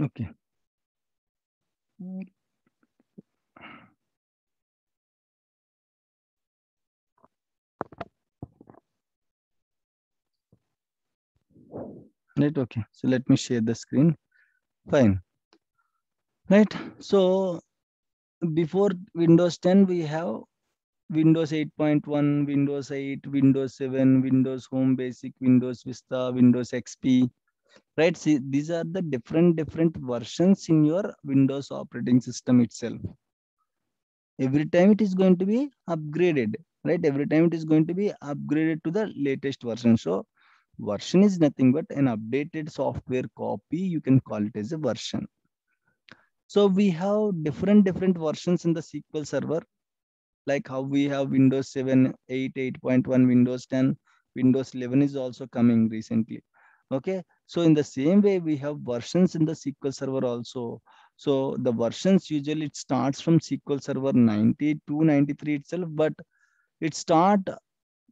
Okay. Right. Okay. So let me share the screen. Fine. Right. So before Windows 10, we have Windows 8.1, Windows 8, Windows 7, Windows Home Basic, Windows Vista, Windows XP. Right. See, these are the different versions in your Windows operating system itself. Every time it is going to be upgraded, right? Every time it is going to be upgraded to the latest version. So version is nothing but an updated software copy, you can call it as a version. So we have different versions in the SQL server, like how we have Windows 7, 8, 8.1, Windows 10, Windows 11 is also coming recently. Okay, so in the same way we have versions in the SQL server also. So the versions usually it starts from SQL Server 92, 93 itself, but it start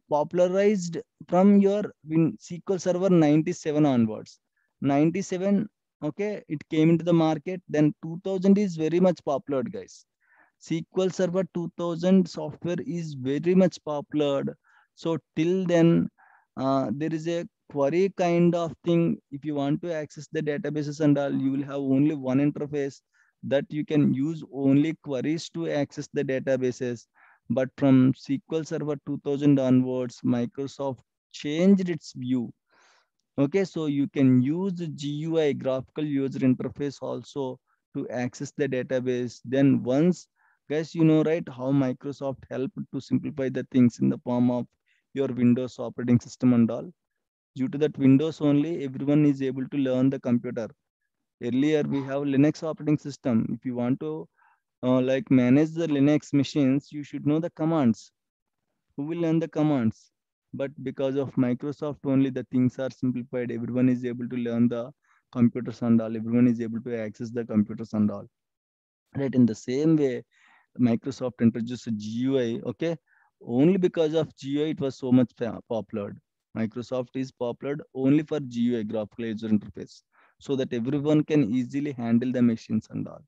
popularized from your SQL Server 97 onwards. 97, okay, it came into the market. Then 2000 is very much popular, guys. SQL Server 2000 software is very much popular. So till then, there is a query kind of thing. If you want to access the databases and all, you will have only one interface that you can use only queries to access the databases. But from SQL Server 2000 onwards, Microsoft changed its view. Okay, so you can use the GUI, graphical user interface, also to access the database. Then once, guys, you know, right, how Microsoft helped to simplify the things in the form of your Windows operating system and all. Due to that Windows only, everyone is able to learn the computer. Earlier, we have Linux operating system. If you want to like manage the Linux machines, you should know the commands. Who will learn the commands? But because of Microsoft only, the things are simplified. Everyone is able to learn the computers and all. Everyone is able to access the computers and all. Right. In the same way, Microsoft introduced a GUI. Okay. Only because of GUI, it was so much popular. Microsoft is popular only for GUI, graphical user interface, so that everyone can easily handle the machines and all.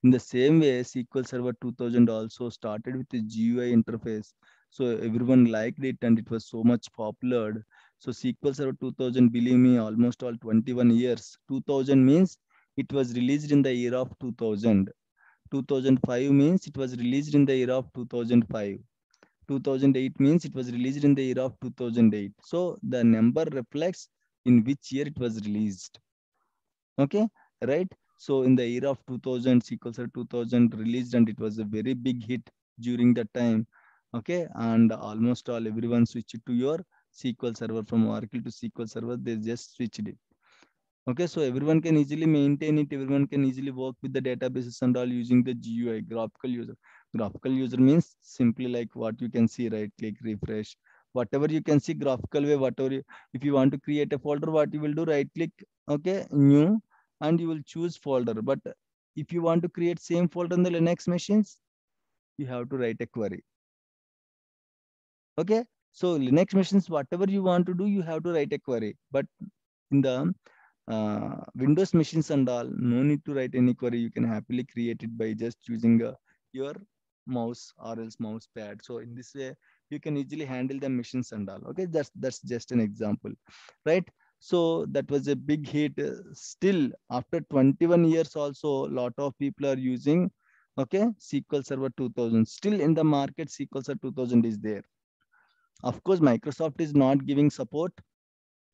In the same way, SQL Server 2000 also started with the GUI interface. So everyone liked it and it was so much popular. So SQL Server 2000, believe me, almost all 21 years. 2000 means it was released in the year of 2000. 2005 means it was released in the year of 2005. 2008 means it was released in the year of 2008. So the number reflects in which year it was released. Okay, right? So in the year of 2000, SQL Server 2000 released and it was a very big hit during that time. Okay, and almost all everyone switched to your SQL Server from Oracle to SQL Server. They just switched it. Okay, so everyone can easily maintain it. Everyone can easily work with the databases and all using the GUI, graphical user. Graphical user means simply like what you can see, right? Click, refresh, whatever you can see graphical way, whatever you, if you want to create a folder, what you will do, right click, okay, new, and you will choose folder. But if you want to create same folder in the Linux machines, you have to write a query. Okay, so Linux machines, whatever you want to do, you have to write a query. But in the Windows machines and all, no need to write any query. You can happily create it by just using your mouse or else mouse pad. So in this way, you can easily handle the machines and all. Okay, that's just an example, right? So that was a big hit. Still, after 21 years, also a lot of people are using. Okay, SQL Server 2000. Still in the market, SQL Server 2000 is there. Of course, Microsoft is not giving support.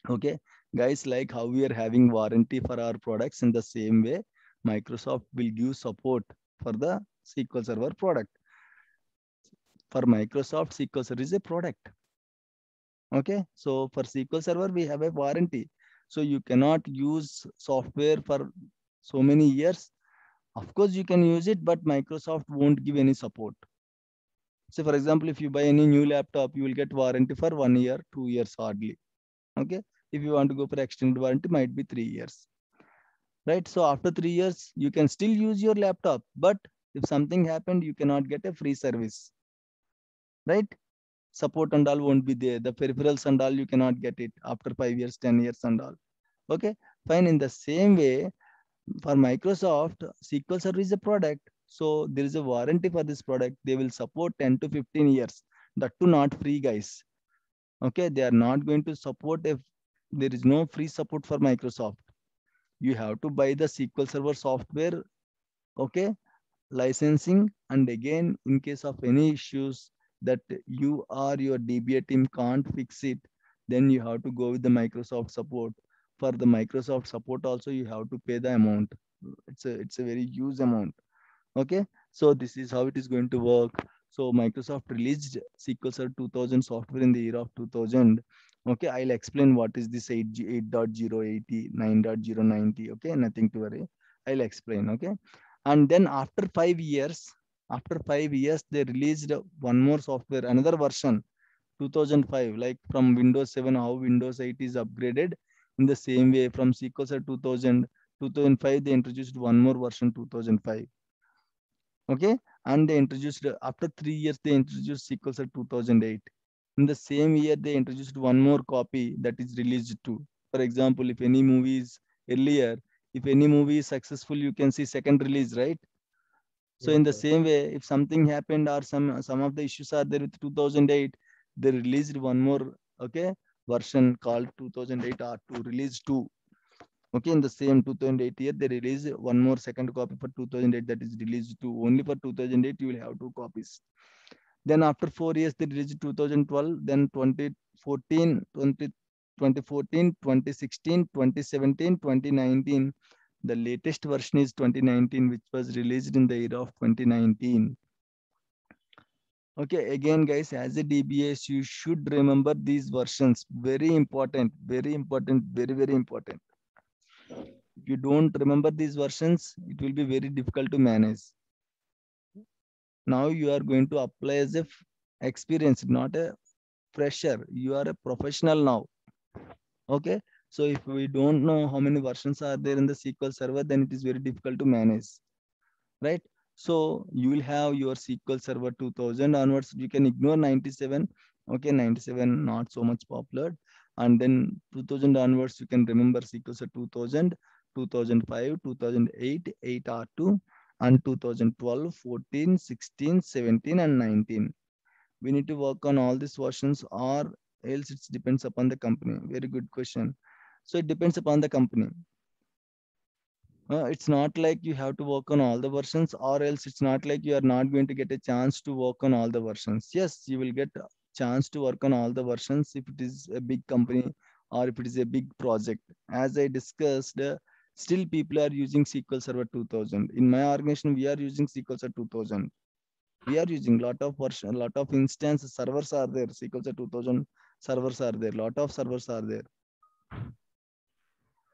Okay, guys, like how we are having warranty for our products, in the same way, Microsoft will give support for the SQL Server product. For Microsoft, SQL Server is a product. Okay, so for SQL Server, we have a warranty. So you cannot use software for so many years. Of course, you can use it, but Microsoft won't give any support. So, for example, if you buy any new laptop, you will get warranty for 1 year, 2 years hardly. Okay, if you want to go for extended warranty, might be 3 years. Right? So after 3 years, you can still use your laptop, but if something happened, you cannot get a free service, right? Support and all won't be there. The peripherals and all, you cannot get it after 5 years, 10 years and all. Okay, fine. In the same way, For Microsoft, SQL Server is a product. So there is a warranty for this product. They will support 10 to 15 years. That too not free, guys. Okay, they are not going to support if there is no free support for Microsoft. You have to buy the SQL Server software, okay, licensing, and again, in case of any issues that you or your DBA team can't fix it, then you have to go with the Microsoft support. For the Microsoft support also, you have to pay the amount. It's a very huge amount. Okay, so this is how it is going to work. So Microsoft released SQL Server 2000 software in the year of 2000. Okay, I'll explain what is this 8.080 9.090. Okay, nothing to worry, I'll explain. Okay, and then after 5 years they released one more software, another version, 2005. Like from Windows 7 how Windows 8 is upgraded, in the same way from SQL Server 2005 they introduced one more version, 2005. Okay, and they introduced after 3 years they introduced SQL Server 2008. In the same year they introduced one more copy that is released too. For example, if any movie is earlier, if any movie is successful, you can see second release, right? So Yes, in the sir. same way, if something happened or some of the issues are there with 2008, they released one more, okay, version called 2008 R2, release 2. Okay, in the same 2008 year, they release one more second copy for 2008, that is released to only for 2008. You will have two copies. Then after 4 years, they released 2012, then 2014, 2014, 2016, 2017, 2019. The latest version is 2019, which was released in the year of 2019. Okay, again, guys, as a DBS, you should remember these versions. Very important, very important, very, very important. If you don't remember these versions, it will be very difficult to manage. Now you are going to apply as a experience, not a fresher. You are a professional now. Okay. So if we don't know how many versions are there in the SQL Server, then it is very difficult to manage, right? So you will have your SQL Server 2000 onwards. You can ignore 97. Okay, 97 not so much popular. And then 2000 onwards, you can remember SQL Server 2000, 2005, 2008, 8R2, and 2012, 14, 16, 17, and 19. We need to work on all these versions, or else it depends upon the company. Very good question. So it depends upon the company. It's not like you have to work on all the versions, or else it's not like you are not going to get a chance to work on all the versions. Yes, you will get a chance to work on all the versions if it is a big company or if it is a big project. As I discussed, still people are using SQL Server 2000. In my organization, we are using SQL Server 2000. We are using lot of version, lot of instance servers are there. SQL Server 2000 servers are there. Lot of servers are there.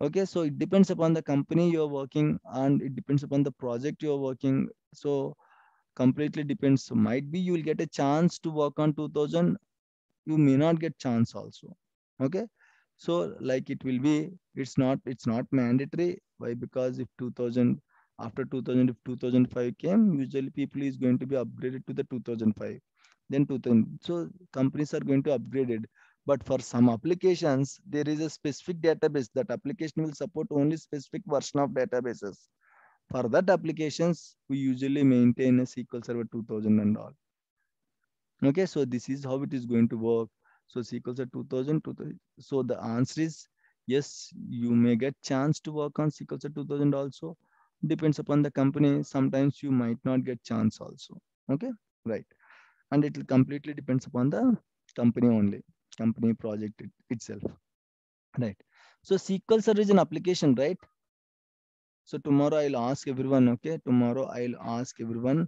Okay, so it depends upon the company you're working and it depends upon the project you're working. So completely depends. So might be you will get a chance to work on 2000. You may not get chance also. Okay, so like it will be, it's not mandatory. Why? Because if 2000, after 2000, if 2005 came, usually people is going to be upgraded to the 2005, then 2000. So companies are going to upgrade it. But for some applications, there is a specific database. That application will support only specific version of databases. For that applications, we usually maintain a SQL Server 2000 and all. Okay, so this is how it is going to work. So SQL Server 2000, 2000. So the answer is yes, you may get chance to work on SQL Server 2000 also. Depends upon the company. Sometimes you might not get chance also. Okay, right. And it will completely depends upon the company only, company project itself. Right. So SQL Server is an application, right? So tomorrow I'll ask everyone, okay? Tomorrow I'll ask everyone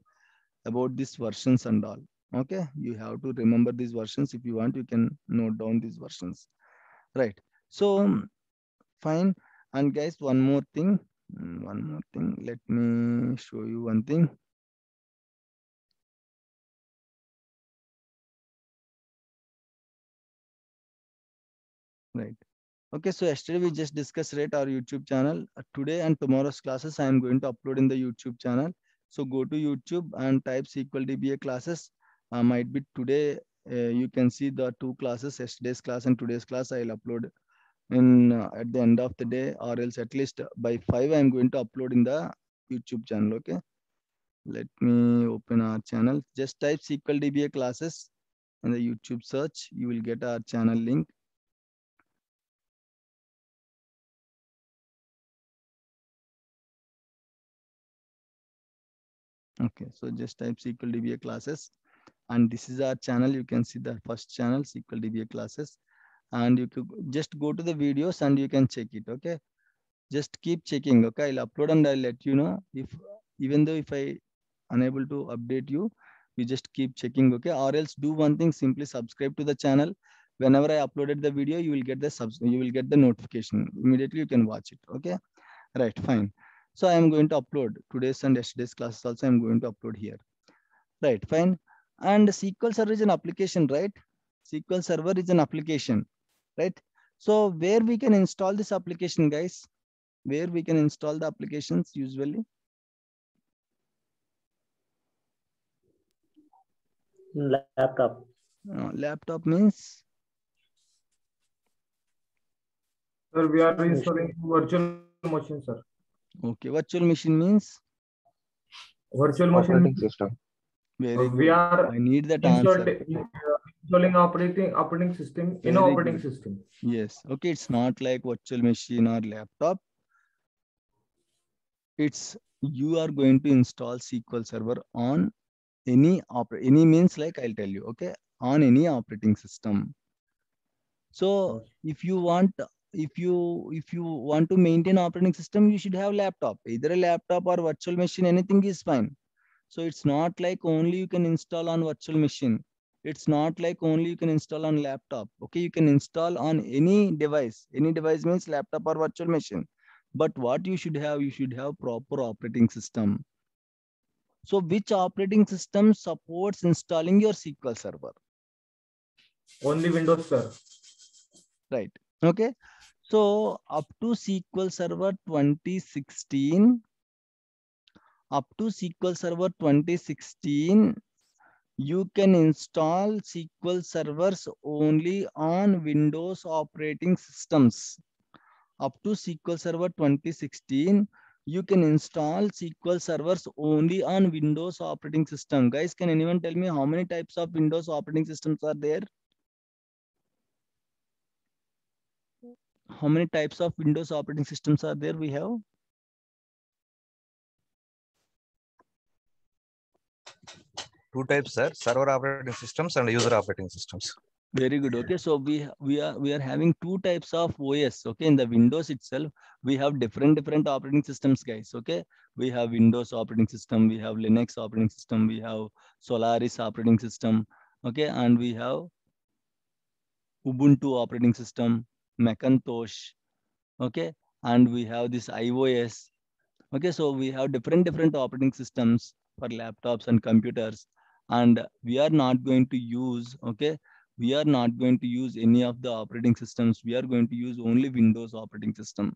about these versions and all. Okay, you have to remember these versions. If you want, you can note down these versions. Right. So fine. And guys, one more thing. One more thing. Let me show you one thing. Right. Okay, so yesterday we just discussed right our YouTube channel. Today and tomorrow's classes I am going to upload in the YouTube channel. So go to YouTube and type SQL DBA classes. Might be today you can see the two classes, yesterday's class and today's class. I'll upload in at the end of the day, or else at least by 5 I'm going to upload in the YouTube channel. Okay, let me open our channel. Just type SQL DBA classes in the YouTube search. You will get our channel link. Okay, so just type SQL DBA classes, and this is our channel. You can see the first channel, SQL DBA classes, and you could just go to the videos and you can check it. Okay, just keep checking. Okay, I'll upload and I'll let you know if, even though if I unable to update you, you just keep checking. Okay, or else do one thing, simply subscribe to the channel. Whenever I uploaded the video, you will get the notification immediately. You can watch it. Okay, right, fine. So I am going to upload today's and yesterday's classes also. I'm going to upload here. Right, fine. And SQL Server is an application, right? SQL Server is an application, right? So where we can install this application, guys? Where we can install the applications usually? Laptop. Laptop means? Sir, we are installing virtual machine, sir. Okay, virtual machine means? Virtual Operating machine. system. Very We good. are I need that answer. installing operating system in Very operating good. system. Yes. Okay, it's not like virtual machine or laptop. It's you are going to install SQL Server on any means, like I'll tell you. Okay, on any operating system. So if you want to maintain operating system, you should have laptop, either a laptop or virtual machine. Anything is fine. So it's not like only you can install on virtual machine. It's not like only you can install on laptop. Okay, you can install on any device. Any device means laptop or virtual machine. But what you should have proper operating system. So which operating system supports installing your SQL Server? Only Windows, sir. Right. Okay. So up to SQL Server 2016, you can install SQL servers only on Windows operating systems. Up to SQL Server 2016, you can install SQL servers only on Windows operating system. Guys, can anyone tell me how many types of Windows operating systems are there? How many types of Windows operating systems are there we have? Two types, sir: server operating systems and user operating systems. Very good. Okay, so we are having two types of OS. Okay, in the Windows itself, we have different operating systems, guys. Okay, we have Windows operating system, we have Linux operating system, we have Solaris operating system. Okay, and we have Ubuntu operating system, Macintosh. Okay, and we have this iOS. Okay, so we have different operating systems for laptops and computers, and we are not going to use, okay, we are not going to use any of the operating systems. We are going to use only Windows operating system.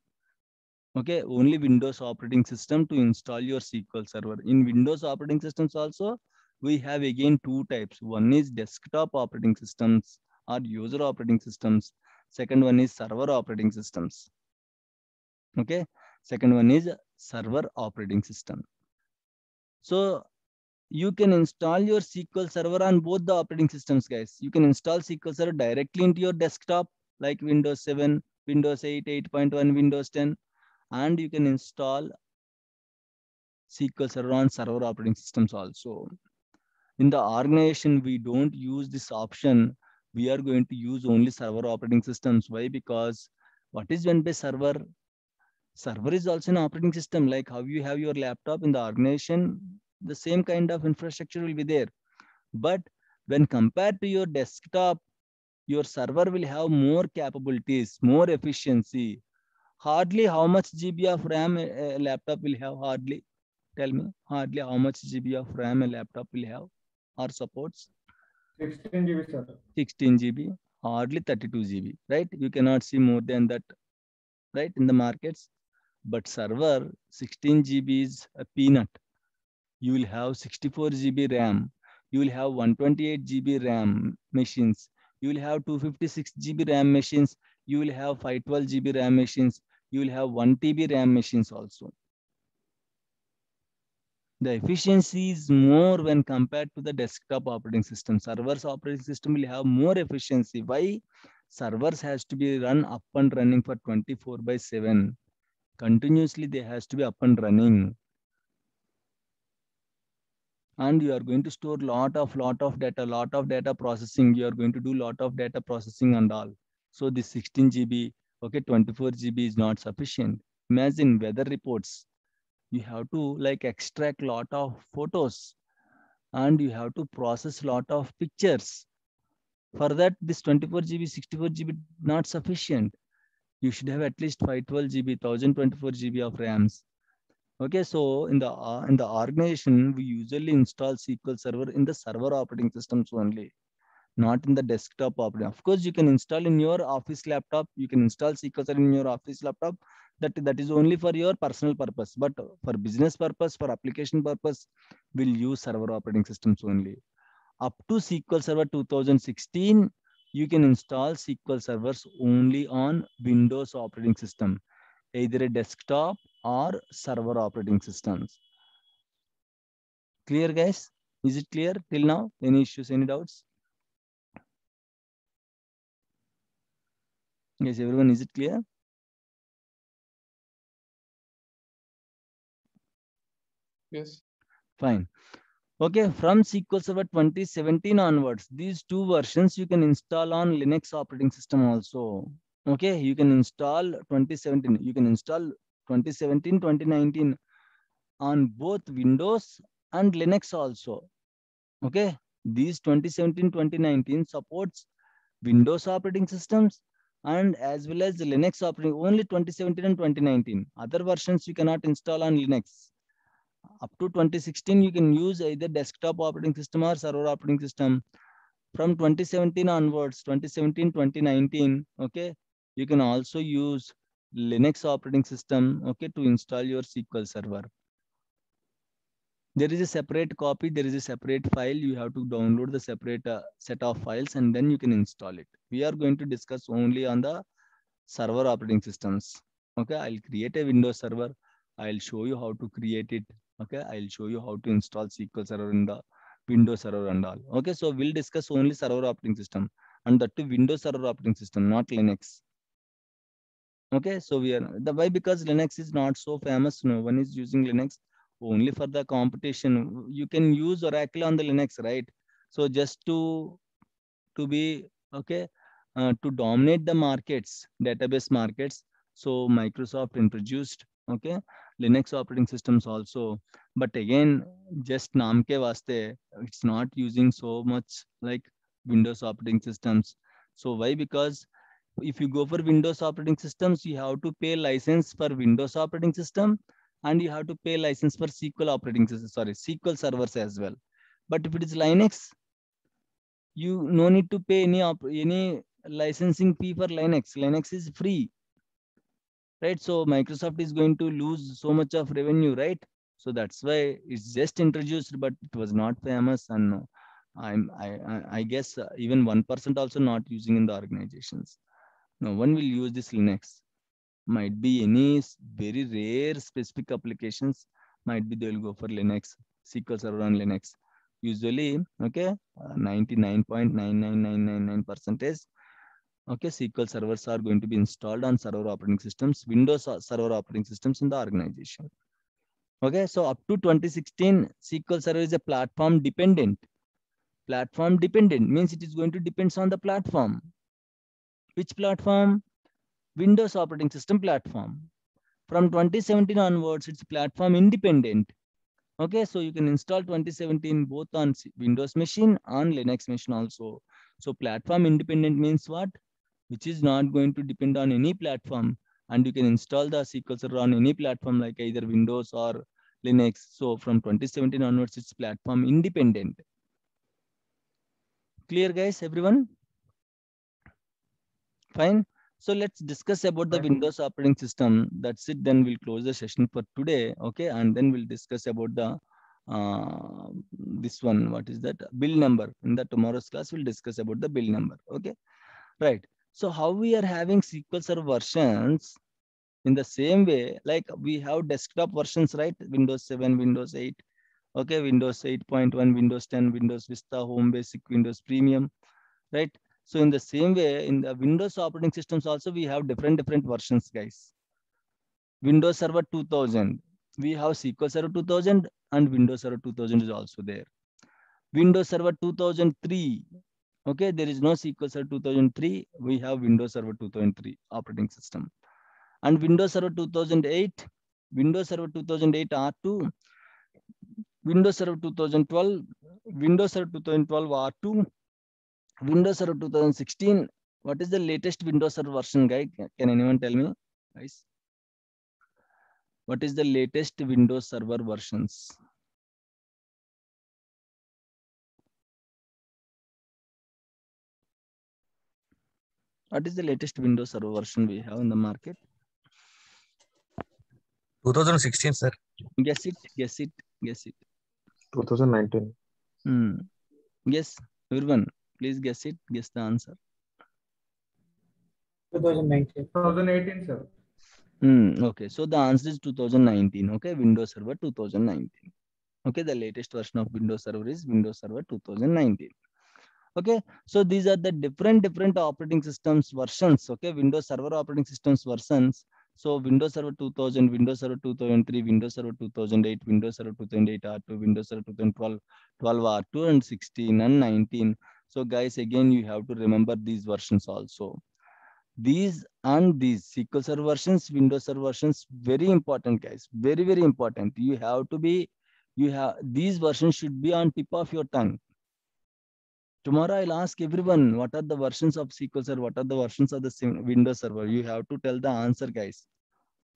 Okay, only Windows operating system to install your SQL Server. In Windows operating systems also, we have again two types. One is desktop operating systems or user operating systems. Second one is server operating systems. Okay, second one is server operating system. So you can install your SQL Server on both the operating systems, guys. You can install SQL Server directly into your desktop, like Windows 7, Windows 8, 8.1, Windows 10, and you can install SQL Server on server operating systems also. In the organization, we don't use this option. We are going to use only server operating systems. Why? Because what is meant by server? Server is also an operating system, like how you have your laptop in the organization, the same kind of infrastructure will be there. But when compared to your desktop, your server will have more capabilities, more efficiency. Hardly how much GB of RAM a laptop will have? Hardly. Tell me, hardly how much GB of RAM a laptop will have or supports? 16 GB, sir. 16 GB, hardly 32 GB, right? You cannot see more than that, right, in the markets. But server 16 GB is a peanut. You will have 64 GB RAM. You will have 128 GB RAM machines. You will have 256 GB RAM machines. You will have 512 GB RAM machines. You will have 1 TB RAM machines also. The efficiency is more when compared to the desktop operating system. Servers operating system will have more efficiency. Why? Servers has to be run up and running for 24/7. Continuously they has to be up and running. And you are going to store lot of data processing. You are going to do lot of data processing and all. So this 16 GB, okay, 24 GB is not sufficient. Imagine weather reports. You have to like extract lot of photos and you have to process lot of pictures. For that, this 24 GB, 64 GB not sufficient. You should have at least 512 GB, 1024 GB of RAMs. Okay, so in the organization, we usually install SQL Server in the server operating systems only, not in the desktop operating. Of course, you can install in your office laptop. You can install SQL Server in your office laptop. That is only for your personal purpose. But for business purpose, for application purpose, we'll use server operating systems only. Up to SQL Server 2016, you can install SQL servers only on Windows operating system, either a desktop or server operating systems. Clear, guys? Is it clear till now? Any issues, any doubts? Yes, everyone, is it clear? Yes. Fine. Okay, from SQL Server 2017 onwards, these two versions you can install on Linux operating system also. Okay, you can install 2017, you can install 2017, 2019 on both Windows and Linux also. Okay, these 2017, 2019 supports Windows operating systems and as well as the Linux operating, only 2017 and 2019. Other versions you cannot install on Linux. Up to 2016, you can use either desktop operating system or server operating system. From 2017 onwards, 2017, 2019, okay, you can also use Linux operating system, okay, to install your SQL Server. There is a separate copy, there is a separate file. You have to download the separate set of files and then you can install it. We are going to discuss only on the server operating systems. Okay, I'll create a Windows server. I'll show you how to create it. Okay, I'll show you how to install SQL Server in the Windows Server and all. Okay, so we'll discuss only server operating system and that to Windows Server operating system, not Linux. Okay, so we are the why because Linux is not so famous. No one is using Linux only for the competition. You can use Oracle on the Linux, right? So just to be okay, to dominate the markets, database markets. So Microsoft introduced okay Linux operating systems also, but again just naam ke vaste, it's not using so much like Windows operating systems. So why? Because if you go for Windows operating systems, you have to pay license for Windows operating system and you have to pay license for SQL operating system, sorry, SQL servers as well. But if it is Linux, you no need to pay any licensing fee for Linux. Linux is free, right? So Microsoft is going to lose so much of revenue, right? So that's why it's just introduced, but it was not famous, and I guess even 1% also not using in the organizations. No one will use this Linux. Might be any very rare specific applications. Might be they will go for Linux, SQL Server on Linux. Usually, okay, 99.99999% okay, SQL servers are going to be installed on server operating systems, Windows server operating systems in the organization. Okay, so up to 2016, SQL Server is a platform dependent. Platform dependent means it is going to depends on the platform. Which platform? Windows operating system platform. From 2017 onwards, it's platform independent. Okay, so you can install 2017 both on Windows machine and Linux machine also. So platform independent means what? Which is not going to depend on any platform, and you can install the SQL Server on any platform like either Windows or Linux. So from 2017 onwards, it's platform independent. Clear, guys, everyone? Fine. So let's discuss about the Windows operating system. That's it. Then we'll close the session for today. Okay, and then we'll discuss about the this one. What is that? Build number. In the tomorrow's class, we'll discuss about the build number. Okay, right. So how we are having SQL Server versions in the same way, like we have desktop versions, right? Windows 7, Windows 8, okay, Windows 8.1, Windows 10, Windows Vista, Home Basic, Windows Premium, right? So in the same way, in the Windows operating systems also, we have different versions, guys. Windows Server 2000, we have SQL Server 2000 and Windows Server 2000 is also there. Windows Server 2003, okay, there is no SQL Server 2003, we have Windows Server 2003 operating system. And Windows Server 2008, Windows Server 2008 R2, Windows Server 2012, Windows Server 2012 R2, Windows Server 2016. What is the latest Windows Server version, guys? Can anyone tell me, guys? What is the latest Windows Server versions? What is the latest Windows Server version we have in the market? 2016, sir. Guess it, guess it, guess it. 2019. Guess, everyone, please guess it, guess the answer. 2019. 2018, sir. Okay, so the answer is 2019. Okay, Windows Server 2019. Okay, the latest version of Windows Server is Windows Server 2019. Okay, so these are the different operating systems versions. Okay, Windows Server operating systems versions. So Windows Server 2000, Windows Server 2003, Windows Server 2008, Windows Server 2008 R2, Windows Server 2012, 12 R2 and 16 and 19. So guys, again, you have to remember these versions also. These and these SQL Server versions, Windows Server versions, very important, guys. Very important. You have to be, these versions should be on tip of your tongue. Tomorrow I'll ask everyone, what are the versions of SQL Server? What are the versions of the Windows Server? You have to tell the answer, guys.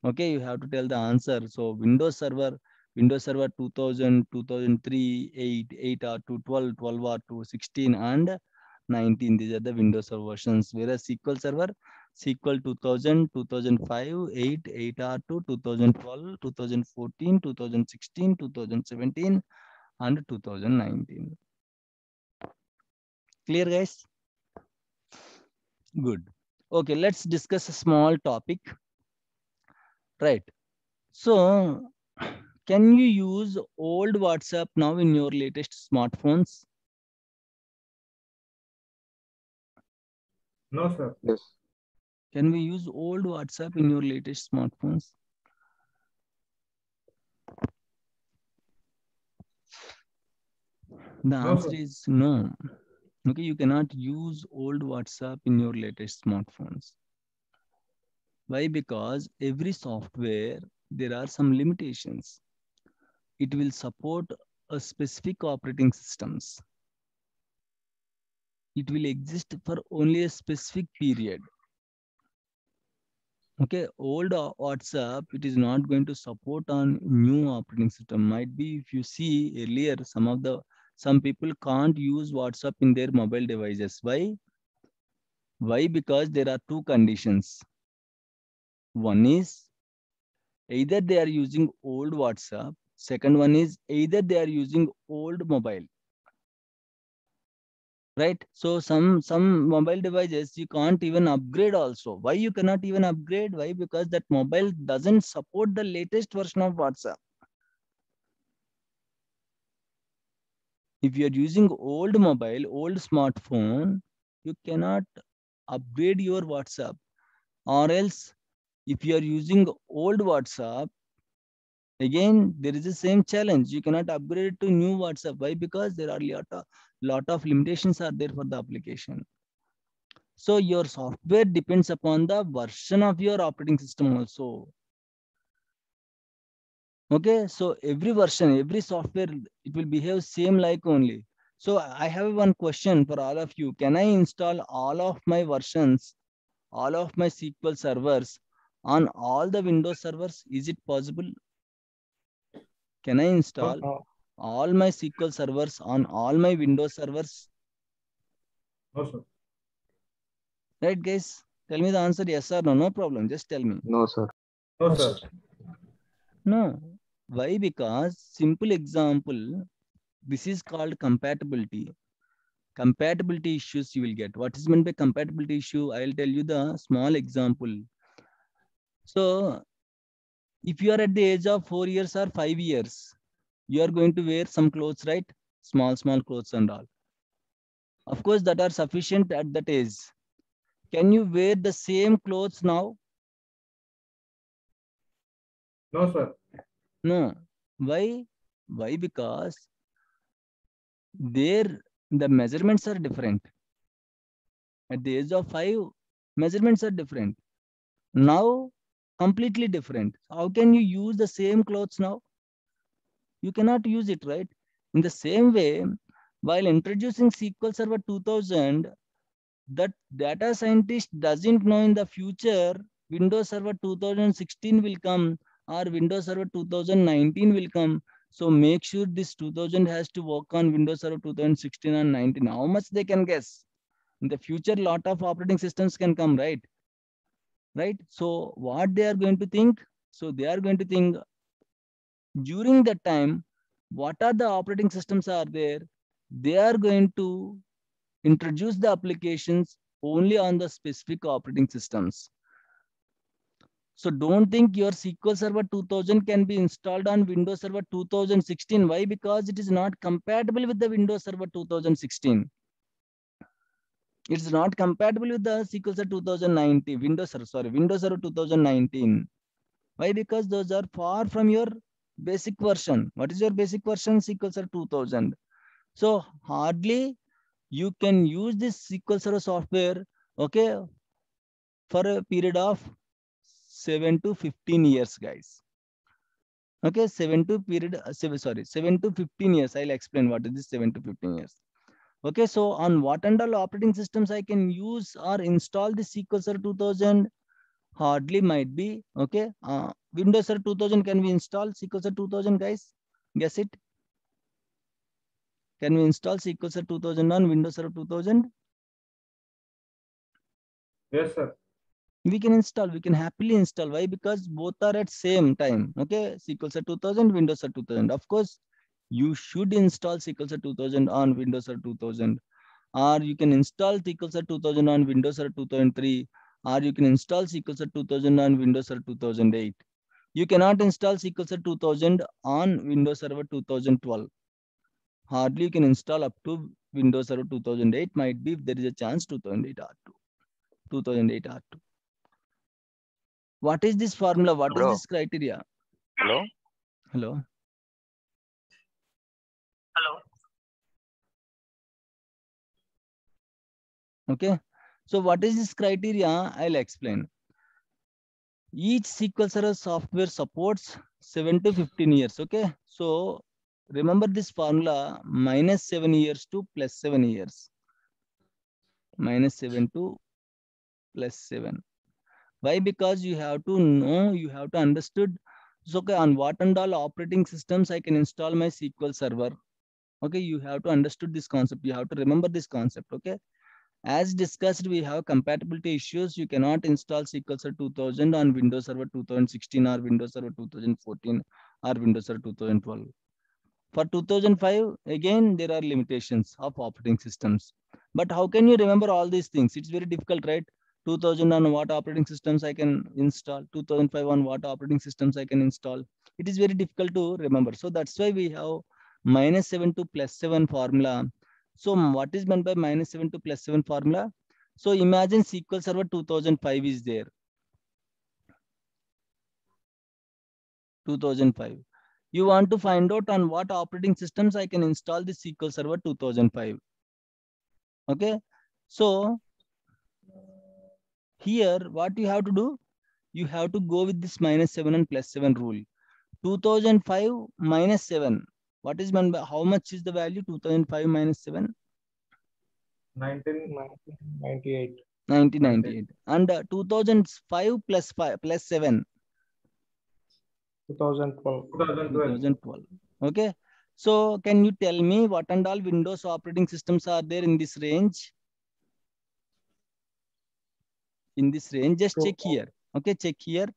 Okay, you have to tell the answer. So Windows Server 2000, 2003, 8 R2, 12, 12 R2, 16 and 19. These are the Windows Server versions. Whereas SQL Server, SQL 2000, 2005, 8 R2, 2012, 2014, 2016, 2017 and 2019. Clear, guys? Good. Okay, let's discuss a small topic. Right. So, can you use old WhatsApp now in your latest smartphones? No, sir. Yes. Can we use old WhatsApp in your latest smartphones? The answer is no. Okay, you cannot use old WhatsApp in your latest smartphones. Why? Because every software, there are some limitations. It will support a specific operating systems. It will exist for only a specific period. Okay, old WhatsApp, it is not going to support on new operating system. Might be if you see earlier, some people can't use WhatsApp in their mobile devices. Why? Why? Because there are two conditions. One is either they are using old WhatsApp. Second one is either they are using old mobile. Right? So some mobile devices you can't even upgrade also. Why you cannot even upgrade? Why? Because that mobile doesn't support the latest version of WhatsApp. If you are using old mobile, old smartphone, you cannot upgrade your WhatsApp. Or else, if you are using old WhatsApp, again, there is the same challenge. You cannot upgrade to new WhatsApp. Why? Because there are lot of limitations are there for the application. So your software depends upon the version of your operating system also. Okay, so every version, every software, it will behave same like only. So I have one question for all of you. Can I install all of my versions, all of my SQL servers on all the Windows servers? Is it possible? Can I install all my SQL servers on all my Windows servers? No, sir. Right, guys? Tell me the answer, yes or no. No problem. Just tell me. No, sir. No, sir. No. Why? Because simple example, this is called compatibility. compatibility issues you will get. What is meant by compatibility issue? I'll tell you the small example. So if you are at the age of 4 years or 5 years, you are going to wear some clothes, right? Small clothes and all. Of course, that are sufficient at that age. Can you wear the same clothes now? No, sir. No. Why? Why? Because there the measurements are different. At the age of 5, measurements are different. Now, completely different. How can you use the same clothes now? You cannot use it, right? In the same way, while introducing SQL Server 2000, that data scientist doesn't know in the future Windows Server 2016 will come or Windows Server 2019 will come. So make sure this 2000 has to work on Windows Server 2016 and 19. How much they can guess? In the future, lot of operating systems can come, right? Right? So what they are going to think? So they are going to think during that time, what are the operating systems are there? They are going to introduce the applications only on the specific operating systems. So don't think your SQL Server 2000 can be installed on Windows Server 2016. Why? Because it is not compatible with the Windows Server 2016. It's not compatible with the SQL Server 2019, Windows Server 2019. Why? Because those are far from your basic version. What is your basic version? SQL Server 2000. So hardly you can use this SQL Server software, okay, for a period of 7 to 15 years, guys. Okay, 7 to 15 years. I'll explain what is this 7 to 15 years. Okay, so on what and all operating systems I can use or install the SQL Server 2000? Hardly might be. Okay, Windows Server 2000 can we install SQL Server 2000, guys? Guess it. Can we install SQL Server 2000 on Windows Server 2000? Yes, sir. We can install, we can happily install. Why? Because both are at same time. Okay, SQL Server 2000, Windows Server 2000. Of course, you should install SQL Server 2000 on Windows Server 2000, or you can install SQL Server 2000 on Windows Server 2003, or you can install SQL Server 2000 on Windows Server 2008. You cannot install SQL Server 2000 on Windows Server 2012. Hardly you can install up to Windows Server 2008. Might be if there is a chance 2008 R2. 2008 R2. What is this formula? What is this criteria? Hello. Hello. Okay. So what is this criteria? I'll explain. Each SQL Server software supports 7 to 15 years. Okay. So remember this formula, -7 years to +7 years. -7 to +7. Why? Because you have to know, you have to understood. So okay, on what and all operating systems I can install my SQL Server. Okay, you have to understood this concept. You have to remember this concept. Okay. As discussed, we have compatibility issues. You cannot install SQL Server 2000 on Windows Server 2016 or Windows Server 2014 or Windows Server 2012. For 2005, again, there are limitations of operating systems. But how can you remember all these things? It's very difficult, right? 2000 on what operating systems I can install, 2005 on what operating systems I can install. It is very difficult to remember. So that's why we have -7 to +7 formula. So what is meant by -7 to +7 formula? So imagine SQL Server 2005 is there. 2005. You want to find out on what operating systems I can install the SQL Server 2005. Okay. So here, what you have to do? You have to go with this -7 and +7 rule. 2005 -7. What is meant by, how much is the value? 2005 -7? 1998. 1998. And 2005 plus 7. 2012. 2012. Okay. So can you tell me what and all Windows operating systems are there in this range? In this range, just check here. Okay, check here.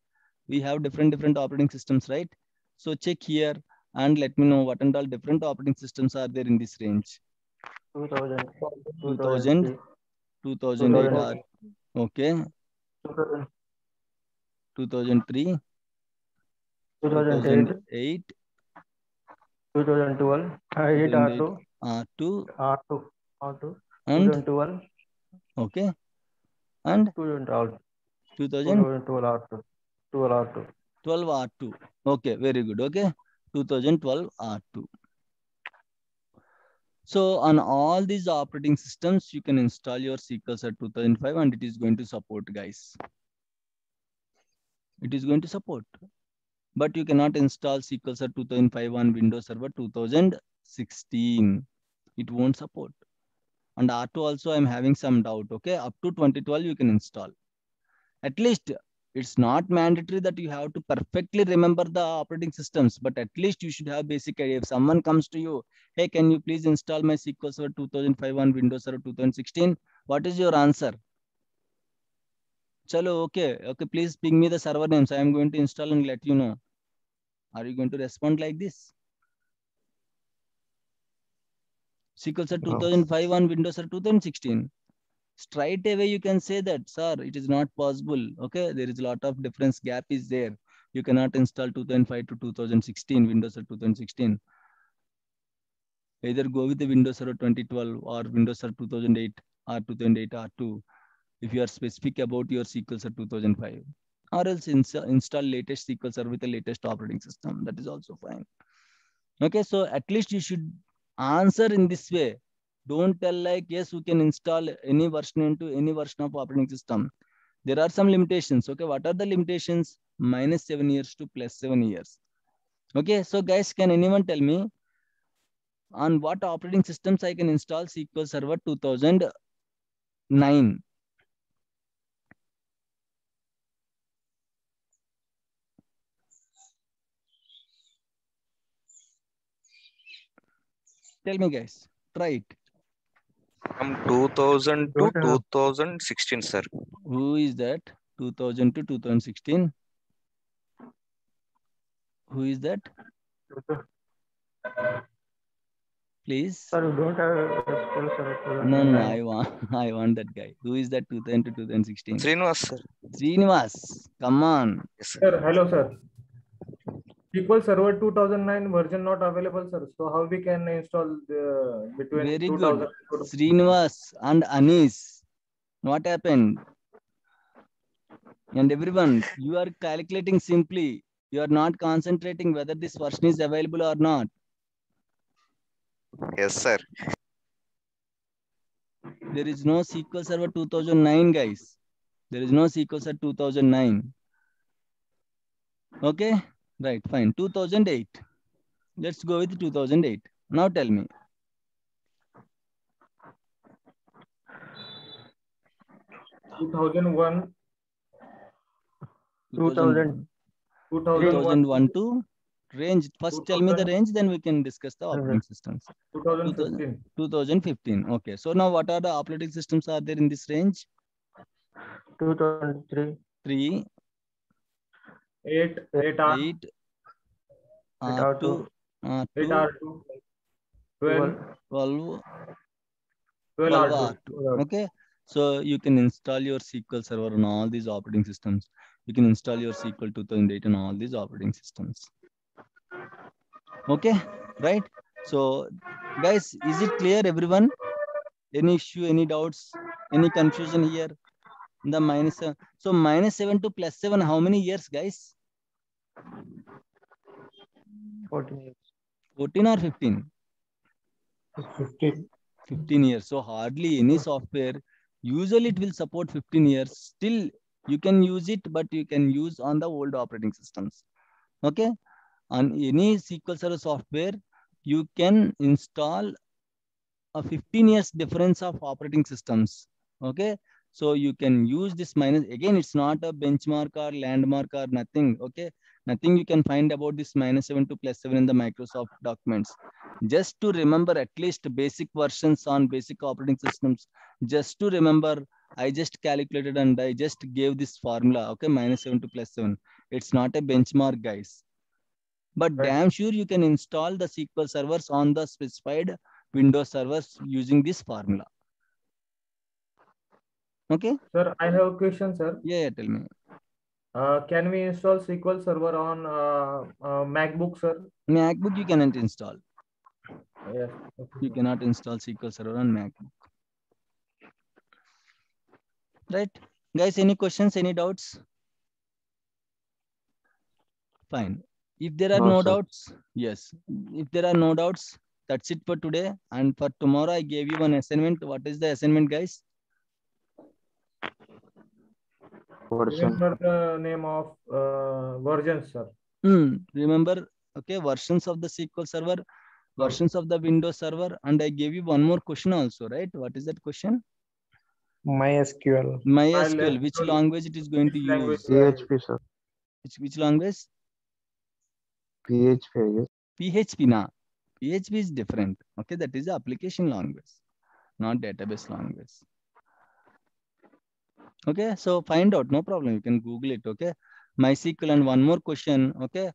We have different operating systems, right? So check here and let me know what and all different operating systems are there in this range. 2000, 2000, 2008 are okay. 2003, 2008, 2012, 8 R2, R2, R2, and 2012, okay, and 2012, 2012 R2, 12 R2. R2. Okay, very good. Okay, 2012 R2. So on all these operating systems, you can install your SQL Server 2005 and it is going to support, guys. It is going to support. But you cannot install SQL Server 2005 on Windows Server 2016. It won't support. And R2 also I'm having some doubt. Okay, up to 2012 you can install. At least it's not mandatory that you have to perfectly remember the operating systems, but at least you should have basic idea. If someone comes to you, hey, can you please install my SQL Server 2005 on Windows Server 2016? What is your answer? Chalo, okay, please ping me the server names. I am going to install and let you know. Are you going to respond like this? SQL Server 2005 on Windows Server 2016. Straight away you can say that, sir, it is not possible. Okay, there is a lot of difference, gap is there. You cannot install 2005 to 2016, Windows Server 2016. Either go with the Windows Server 2012 or Windows Server 2008 or 2008 R2 if you are specific about your SQL Server 2005. Or else install latest SQL Server with the latest operating system. That is also fine. Okay, so at least you should answer in this way. Don't tell like, yes, we can install any version into any version of operating system. There are some limitations. Okay, what are the limitations? -7 years to +7 years. Okay, so guys, can anyone tell me on what operating systems I can install SQL Server 2009? Tell me, guys. Try it. From 2000 to 2016, sir. Who is that? 2000 to 2016. Who is that? Please. Sir, you don't have SQL Server. No, I want that guy. Who is that 2000 to 2016? Srinivas, sir. Srinivas, come on. Yes, sir. Sir, hello, sir. SQL Server 2009 version not available, sir. So how we can install the between Very 2000 good. Srinivas and Anis. What happened? And everyone, you are calculating simply. You are not concentrating whether this version is available or not. Yes, sir. There is no SQL Server 2009, guys. There is no SQL Server 2009. Okay, right, fine. 2008. Let's go with 2008. Now tell me. 2001. 2001 to range. First tell me the range, then we can discuss the operating systems. 2015. 2015. Okay. So now what are the operating systems are there in this range? 2003. 3. 8 R2. 8 R2. 12 R2. Okay. So you can install your SQL Server on all these operating systems. You can install your SQL 2008 on all these operating systems. Okay, right? So guys, is it clear, everyone? Any issue, any doubts, any confusion here? The -7. So -7 to +7, how many years, guys? 14 years. 14 or 15? 15. 15 years. So hardly any software. Usually it will support 15 years. Still, you can use it, but you can use on the old operating systems. Okay. On any SQL Server software, you can install a 15 years difference of operating systems. Okay. So you can use this minus. Again, it's not a benchmark or landmark or nothing. Okay. Nothing you can find about this -7 to +7 in the Microsoft documents. Just to remember at least basic versions on basic operating systems. Just to remember, I just calculated and I just gave this formula. Okay. -7 to +7. It's not a benchmark, guys. But damn sure you can install the SQL servers on the specified Windows servers using this formula. Okay. Sir, I have a question, sir. Yeah, tell me. Can we install SQL Server on MacBook, sir? MacBook you cannot install. Yes. Okay, You sir. cannot install SQL Server on MacBook. Right, guys? Any questions? Any doubts? Fine. If there are No, no sir. doubts, yes. If there are no doubts, that's it for today. And for tomorrow, I gave you one assignment. What is the assignment, guys? Version. Remember the name of version, sir. Remember, okay, versions of the SQL Server, versions of the Windows Server, and I gave you one more question also, right? What is that question? MySQL. MySQL. Which language it is going to Language, use? PHP, sir. Which language? PHP, I guess. PHP na. PHP is different. Okay, that is the application language, not database language. Okay, so find out, no problem. You can Google it. Okay, MySQL. And one more question. Okay,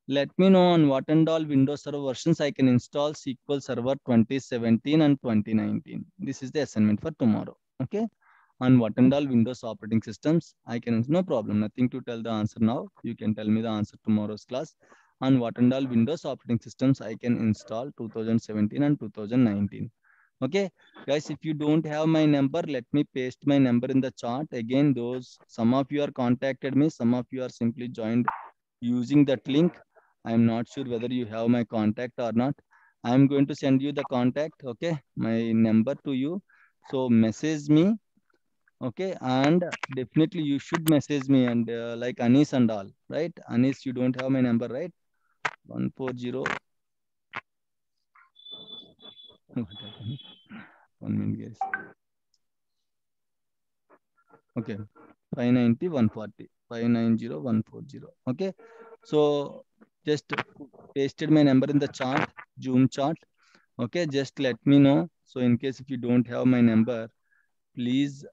let me know on what and all Windows Server versions I can install SQL Server 2017 and 2019. This is the assignment for tomorrow. Okay, on what and all Windows operating systems I can, no problem. Nothing to tell the answer now. You can tell me the answer tomorrow's class. On what and all Windows operating systems I can install 2017 and 2019. Okay, guys, if you don't have my number, let me paste my number in the chat. Again, some of you are contacted me, some of you are simply joined using that link. I am not sure whether you have my contact or not. I am going to send you the contact, okay, my number to you. So message me, okay, and definitely you should message me, and like Anis and all, right? Anis, you don't have my number, right? 140. What happened? 1 minute, guys. Okay, 590 140 590 140. Okay, so just pasted my number in the chart, Zoom chart. Okay, just let me know. So in case if you don't have my number, please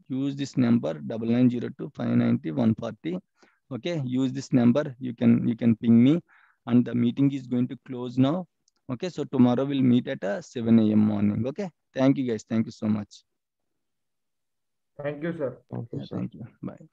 use this number 9902 590 140. Okay, use this number. You can ping me, and the meeting is going to close now. Okay, so tomorrow we'll meet at 7 a.m. morning. Okay, thank you guys. Thank you so much. Thank you, sir. Thank you, Yeah, sir. thank you. Bye.